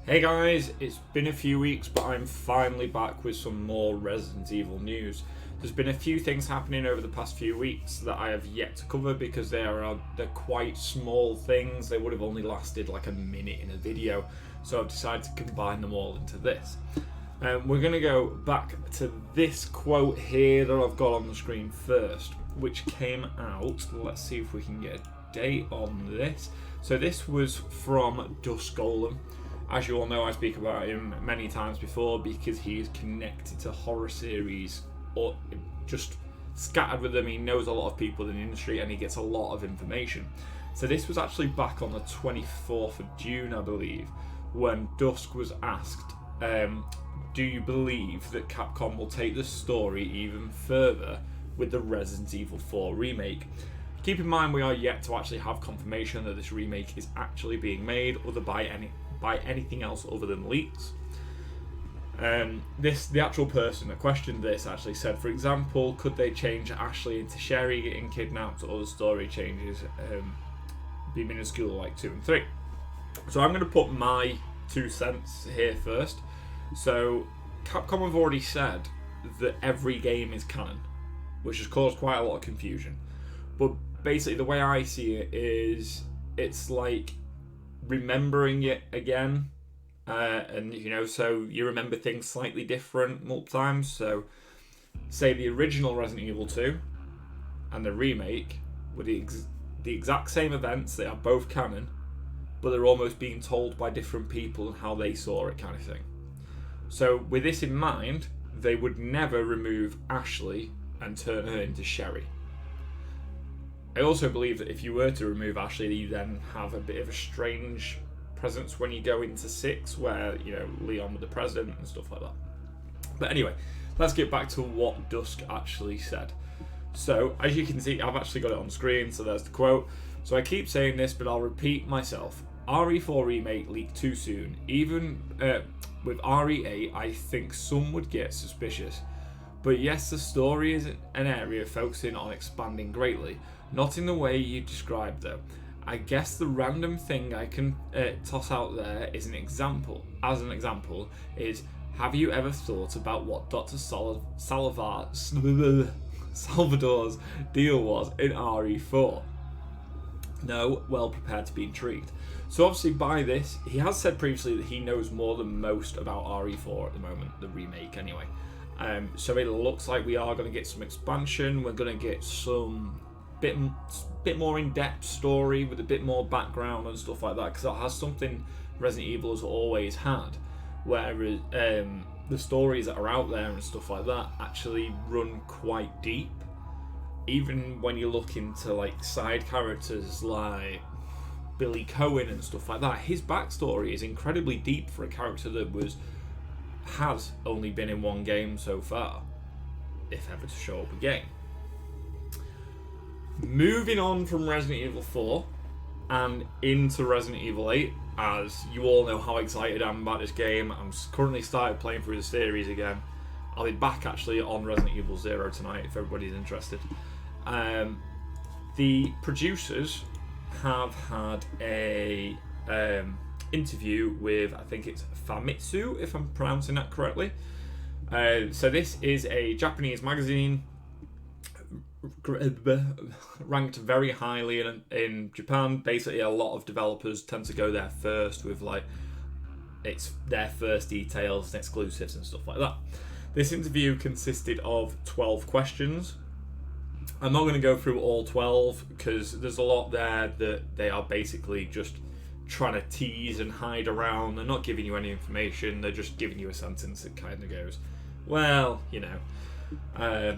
Hey guys, it's been a few weeks, but I'm finally back with some more Resident Evil news. There's been a few things happening over the past few weeks that I have yet to cover because they're quite small things. They would have only lasted like a minute in a video, so I've decided to combine them all into this. We're going to go back to this quote here that I've got on the screen first, which came out. Let's see if we can get a date on this. So this was from Dusk Golem. As you all know, I speak about him many times before because he is connected to horror series or just scattered with them. He knows a lot of people in the industry and he gets a lot of information. So this was actually back on the 24th of June, I believe, when Dusk was asked, do you believe that Capcom will take the story even further with the Resident Evil 4 remake? Keep in mind we are yet to actually have confirmation that this remake is actually being made or by anything else other than leaks. The actual person that questioned this actually said, for example, could they change Ashley into Sherry getting kidnapped, or the story changes be minuscule like 2 and 3. So I'm going to put my 2 cents here first. So Capcom have already said that every game is canon, which has caused quite a lot of confusion. But basically the way I see it is it's like remembering it again, and so you remember things slightly different multiple times. So say the original Resident Evil 2 and the remake were the exact same events. They are both canon, but they're almost being told by different people and how they saw it, kind of thing. So with this in mind, they would never remove Ashley and turn her into Sherry. I also believe that if you were to remove Ashley, you then have a bit of a strange presence when you go into 6, where, Leon with the president and stuff like that. But anyway, let's get back to what Dusk actually said. So, as you can see, I've actually got it on screen, so there's the quote. So I keep saying this, but I'll repeat myself. RE4 remake leaked too soon. Even with RE8, I think some would get suspicious. But yes, the story is an area focusing on expanding greatly. Not in the way you described, though. I guess the random thing I can toss out there is an example. As an example, is have you ever thought about what Dr. Salvador's deal was in RE4? No, well prepared to be intrigued. So obviously by this, he has said previously that he knows more than most about RE4 at the moment, the remake anyway. So it looks like we are going to get some expansion. We're going to get some bit more in-depth story with a bit more background and stuff like that, because that has something Resident Evil has always had, where the stories that are out there and stuff like that actually run quite deep. Even when you look into like side characters like Billy Cohen and stuff like that, his backstory is incredibly deep for a character that has only been in one game so far, if ever to show up again. Moving on from Resident Evil 4 and into Resident Evil 8, as you all know how excited I am about this game. I'm currently started playing through the series again. I'll be back actually on Resident Evil 0 tonight if everybody's interested. The producers have had a interview with, I think it's Famitsu, if I'm pronouncing that correctly. So this is a Japanese magazine ranked very highly in Japan. Basically, a lot of developers tend to go there first with it's their first details and exclusives and stuff like that. This interview consisted of 12 questions. I'm not going to go through all 12 because there's a lot there that they are basically just trying to tease and hide around. They're not giving you any information. They're just giving you a sentence that kind of goes, well,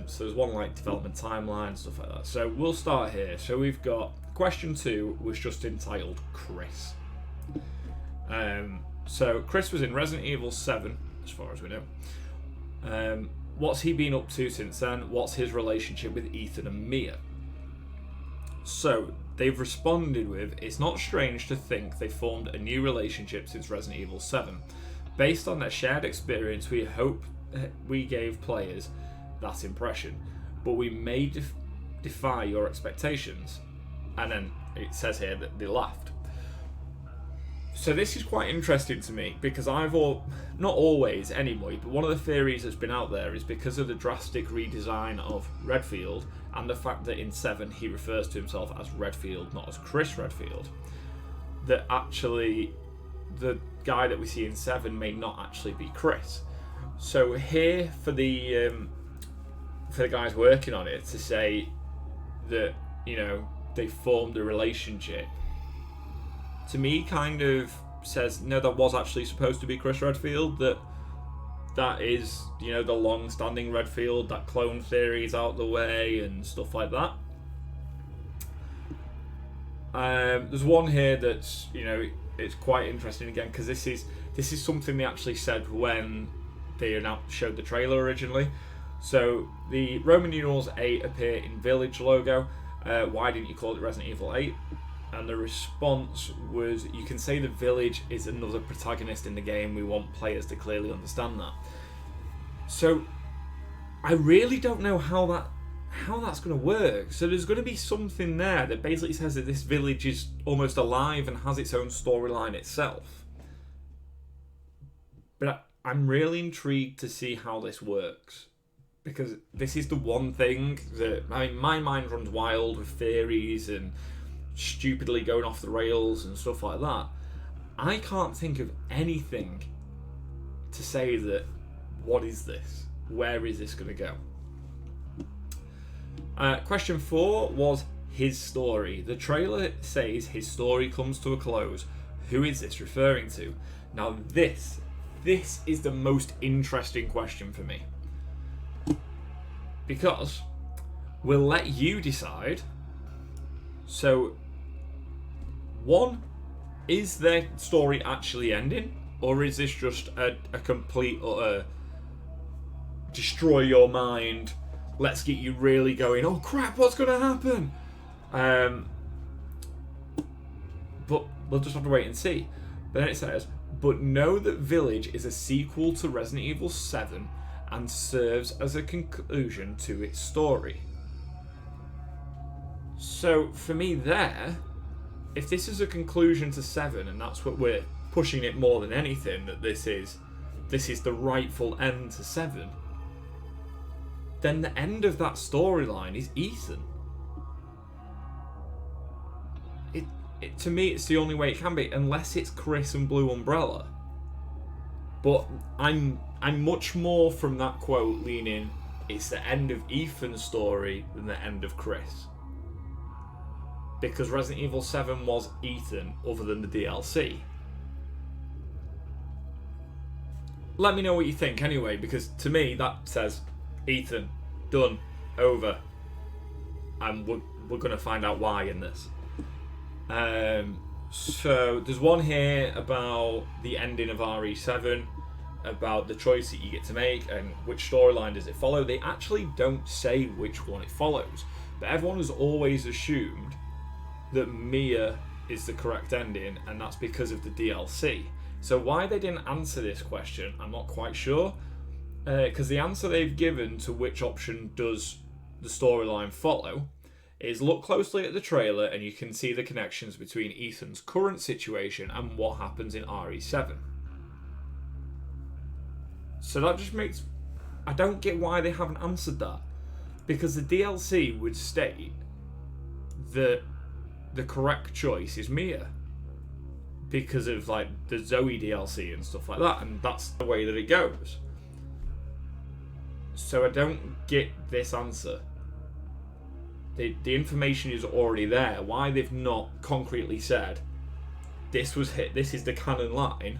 so there's one like development timeline, stuff like that. So we'll start here. So we've got question 2 was just entitled Chris. So Chris was in Resident Evil 7, as far as we know. What's he been up to since then? What's his relationship with Ethan and Mia? So they've responded with, it's not strange to think they formed a new relationship since Resident Evil 7. Based on their shared experience, we hope we gave players that impression, but we may defy your expectations. And then it says here that they laughed. So this is quite interesting to me because not always anyway, but one of the theories that's been out there is because of the drastic redesign of Redfield and the fact that in 7 he refers to himself as Redfield, not as Chris Redfield, that actually the guy that we see in 7 may not actually be Chris. So here for the guys working on it to say that, you know, they formed a relationship, to me kind of says, no, that was actually supposed to be Chris Redfield, that is, you know, the long-standing Redfield, that clone theory is out the way and stuff like that. There's one here that's, you know, it's quite interesting again, because this is something they actually said when they showed the trailer originally. So the Roman numerals 8 appear in Village logo. Why didn't you call it Resident Evil 8? And the response was, you can say the Village is another protagonist in the game. We want players to clearly understand that. So I really don't know how that's going to work. So there's going to be something there that basically says that this village is almost alive and has its own storyline itself. But I'm really intrigued to see how this works, because this is the one thing that, I mean, my mind runs wild with theories and stupidly going off the rails and stuff like that. I can't think of anything to say that, what is this? Where is this going to go? Question 4 was his story. The trailer says his story comes to a close. Who is this referring to? Now this is the most interesting question for me, because we'll let you decide. So, 1, is their story actually ending, or is this just a complete destroy your mind, let's get you really going, oh crap, what's going to happen? But we'll just have to wait and see. But then it says, but know that Village is a sequel to Resident Evil 7 and serves as a conclusion to its story. So for me there, if this is a conclusion to 7, and that's what we're pushing it more than anything, that this is the rightful end to 7, then the end of that storyline is Ethan. To me, it's the only way it can be, unless it's Chris and Blue Umbrella. But I'm much more from that quote leaning, it's the end of Ethan's story than the end of Chris. Because Resident Evil 7 was Ethan, other than the DLC. Let me know what you think anyway, because to me that says Ethan, done, over, and we're going to find out why in this. So there's one here about the ending of RE7, about the choice that you get to make and which storyline does it follow. They actually don't say which one it follows, but everyone has always assumed that Mia is the correct ending, and that's because of the DLC. So why they didn't answer this question, I'm not quite sure, because the answer they've given to which option does the storyline follow is look closely at the trailer and you can see the connections between Ethan's current situation and what happens in RE7. So that just makes... I don't get why they haven't answered that, because the DLC would state that the correct choice is Mia because of like the Zoe DLC and stuff like that, and that's the way that it goes. So I don't get this answer. The information is already there. Why they've not concretely said this was hit, this is the canon line,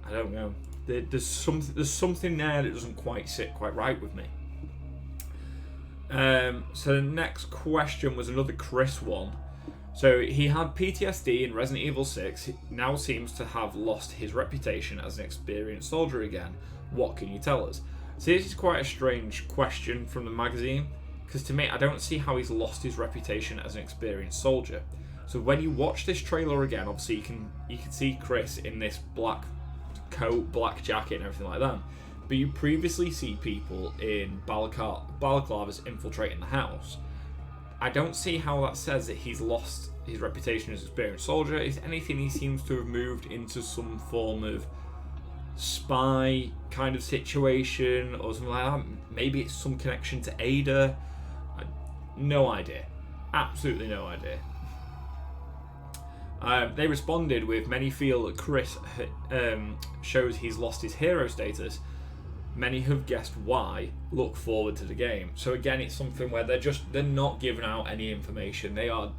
I don't know. There's something there that doesn't quite sit quite right with me. So the next question was another Chris one. So he had PTSD in Resident Evil 6. He now seems to have lost his reputation as an experienced soldier again. What can you tell us? So this is quite a strange question from the magazine, because to me, I don't see how he's lost his reputation as an experienced soldier. So when you watch this trailer again, obviously you can see Chris in this black coat, black jacket and everything like that. But you previously see people in balaclavas infiltrating the house. I don't see how that says that he's lost his reputation as an experienced soldier. If anything, he seems to have moved into some form of spy kind of situation or something like that. Maybe it's some connection to Ada. No idea. Absolutely no idea. They responded with, many feel that Chris shows he's lost his hero status. Many have guessed why. Look forward to the game. So again, it's something where they're not giving out any information. They are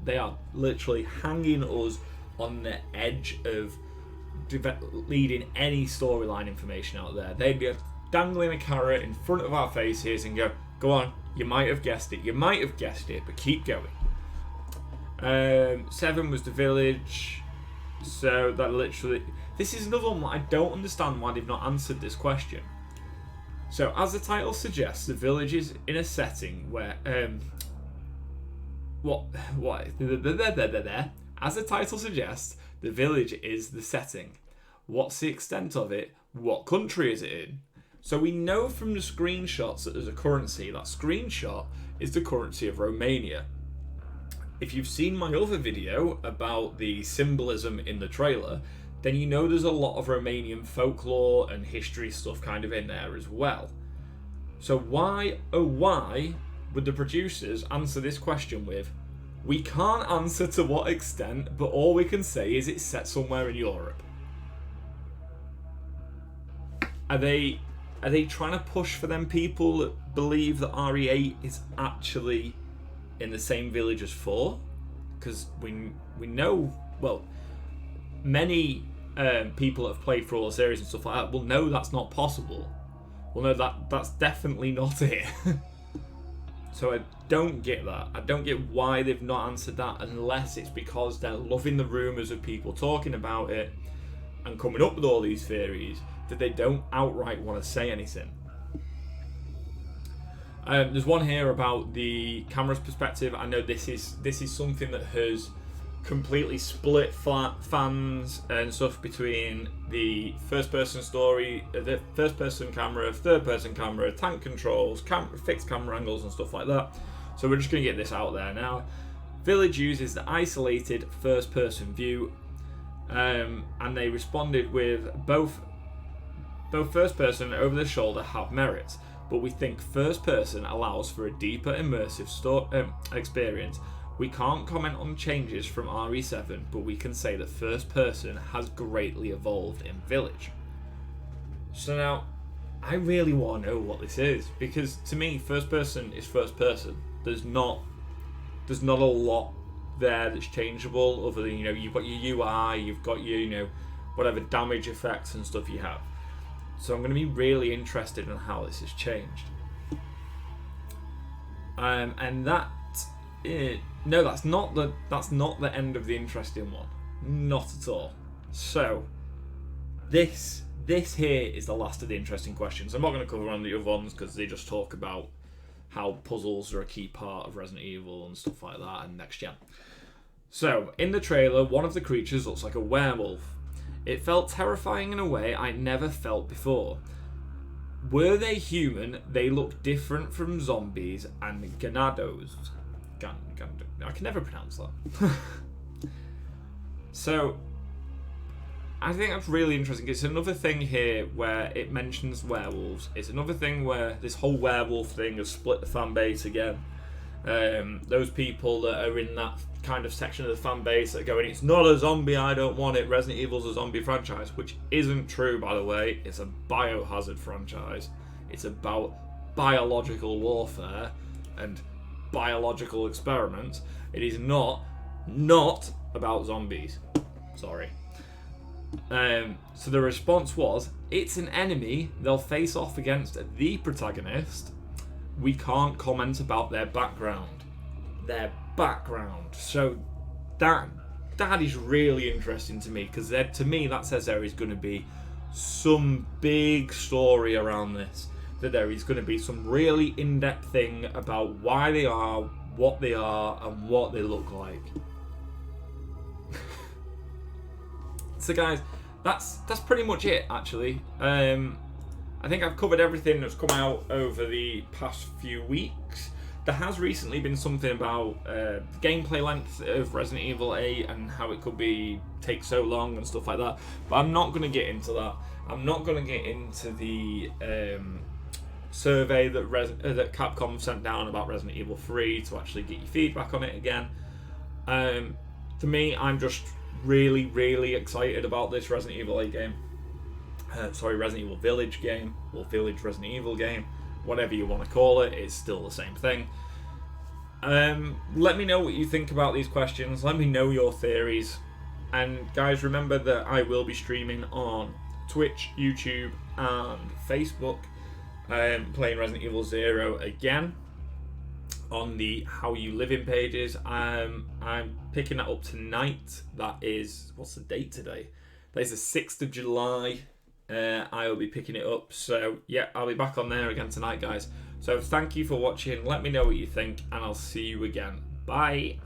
literally hanging us on the edge of leading any storyline information out there. They'd be dangling a carrot in front of our faces and go on, you might have guessed it, but keep going. 7 was the village. So that literally, this is another one that I don't understand why they've not answered this question. So, as the title suggests, the village is in a setting where, as the title suggests, the village is the setting. What's the extent of it? What country is it in? So we know from the screenshots that there's a currency. That screenshot is the currency of Romania. If you've seen my other video about the symbolism in the trailer, then you know there's a lot of Romanian folklore and history stuff kind of in there as well. So why, oh why, would the producers answer this question with, we can't answer to what extent, but all we can say is it's set somewhere in Europe? Are they trying to push for them people that believe that RE8 is actually in the same village as 4? Because we know, well, many people that have played through all the series and stuff like that will know that's not possible. Well, no, that's definitely not it. So I don't get that. I don't get why they've not answered that, unless it's because they're loving the rumours of people talking about it and coming up with all these theories that they don't outright want to say anything. There's one here about the camera's perspective. I know this is something that has completely split fans and stuff between the first-person story, the first-person camera, third-person camera, tank controls, fixed camera angles and stuff like that. So we're just going to get this out there now. Village uses the isolated first-person view, and they responded with both first-person and over-the-shoulder have merits, but we think first-person allows for a deeper immersive experience. We can't comment on changes from RE7, but we can say that first person has greatly evolved in Village. So now, I really want to know what this is, because to me, first person is first person. There's not a lot there that's changeable, other than, you've got your UI, you've got your, whatever damage effects and stuff you have. So I'm going to be really interested in how this has changed. And that... no, that's not the end of the interesting one. Not at all. So, this here is the last of the interesting questions. I'm not going to cover on the other ones because they just talk about how puzzles are a key part of Resident Evil and stuff like that and next gen. So, in the trailer, one of the creatures looks like a werewolf. It felt terrifying in a way I never felt before. Were they human, they looked different from zombies and ganados. I can never pronounce that. So, I think that's really interesting. It's another thing here where it mentions werewolves. It's another thing where this whole werewolf thing has split the fan base again. Those people that are in that kind of section of the fan base that are going, it's not a zombie, I don't want it, Resident Evil's a zombie franchise, which isn't true, by the way. It's a biohazard franchise. It's about biological warfare and biological experiments. It is not about zombies. Sorry. So the response was, it's an enemy, they'll face off against the protagonist. We can't comment about their background. So that is really interesting to me, because to me that says there is going to be some big story around this. That there is going to be some really in-depth thing about why they are, what they are, and what they look like. So guys, that's pretty much it, actually. I think I've covered everything that's come out over the past few weeks. There has recently been something about the gameplay length of Resident Evil 8 and how it could take so long and stuff like that. But I'm not going to get into that. I'm not going to get into the survey that Capcom sent down about Resident Evil 3 to actually get your feedback on it again. To me, I'm just really, really excited about this Resident Evil 8 game. Resident Evil Village game, or Village Resident Evil game. Whatever you want to call it, it's still the same thing. Let me know what you think about these questions. Let me know your theories. And guys, remember that I will be streaming on Twitch, YouTube, and Facebook, playing Resident Evil 0 again on the How You Living pages. I'm picking that up tonight. That is, what's the date today? That is the 6th of July. I will be picking it up. So yeah, I'll be back on there again tonight, guys. So thank you for watching. Let me know what you think, and I'll see you again. Bye.